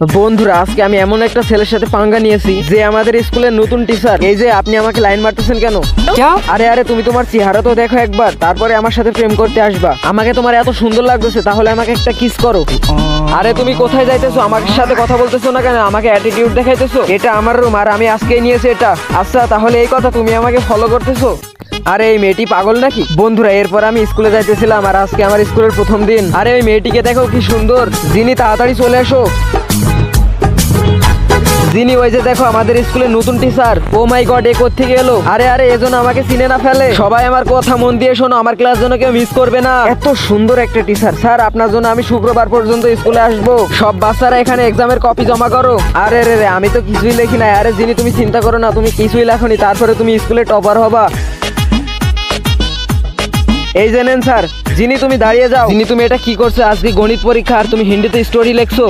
বন্ধুরা আজকে আমি এমন একটা ছেলের সাথে পাঙ্গা নিয়েছি যে আমাদের স্কুলের নতুন টিচার। এই যে আপনি আমাকে লাইন মারতেছেন কেন? আরে তুমি তোমার চেহারা তো দেখো একবার, তারপরে আমার সাথে প্রেম করতে আসবা। আমাকে তোমার এত সুন্দর লাগতেছে, তাহলে আমাকে একটা কিস করো। আরে তুমি কোথায় যাইতেছো? আমার সাথে কথা বলতেছো না কেন? আমাকে অ্যাটিটিউড দেখাইতেছো? এটা আমার রুম আর আমি আজকেই নিয়েছি এটা। আচ্ছা তাহলে এই কথা, তুমি আমাকে ফলো করতেছো? আরে এই মেয়েটি পাগল নাকি? বন্ধুরা এরপর আমি স্কুলে যাইতেছিলাম আর আজকে আমার স্কুলের প্রথম দিন। আরে ওই মেয়েটিকে দেখো কি সুন্দর। জিনি তাড়াতাড়ি চলে এসো। জিনি ওই যে দেখো আমাদের স্কুলের নতুন টিচার। ও মাই গড, এ কোত্থেকে এলো? আরে এজন্য আমাকে চিনে না ফেলে। সবাই আমার কথা মন দিয়ে শোনো, আমার ক্লাস যেন কেউ মিস করবে না। এত সুন্দর একটা টিচার। স্যার আপনার জন্য আমি শুক্রবার পর্যন্ত স্কুলে আসবো। সব বাচ্চারা এখানে এক্সামের কপি জমা করো। আরে আমি তো কিছুই লেখি না। আরে জিনি তুমি চিন্তা করো না, তুমি কিছুই লেখনি, তারপরে তুমি স্কুলে টপার হবা। এই যে নেন স্যার। জিনি তুমি দাঁড়িয়ে যাও। জিনি তুমি এটা কি করছো? আজকে গণিত পরীক্ষা আর তুমি হিন্দিতে স্টোরি লেখছো।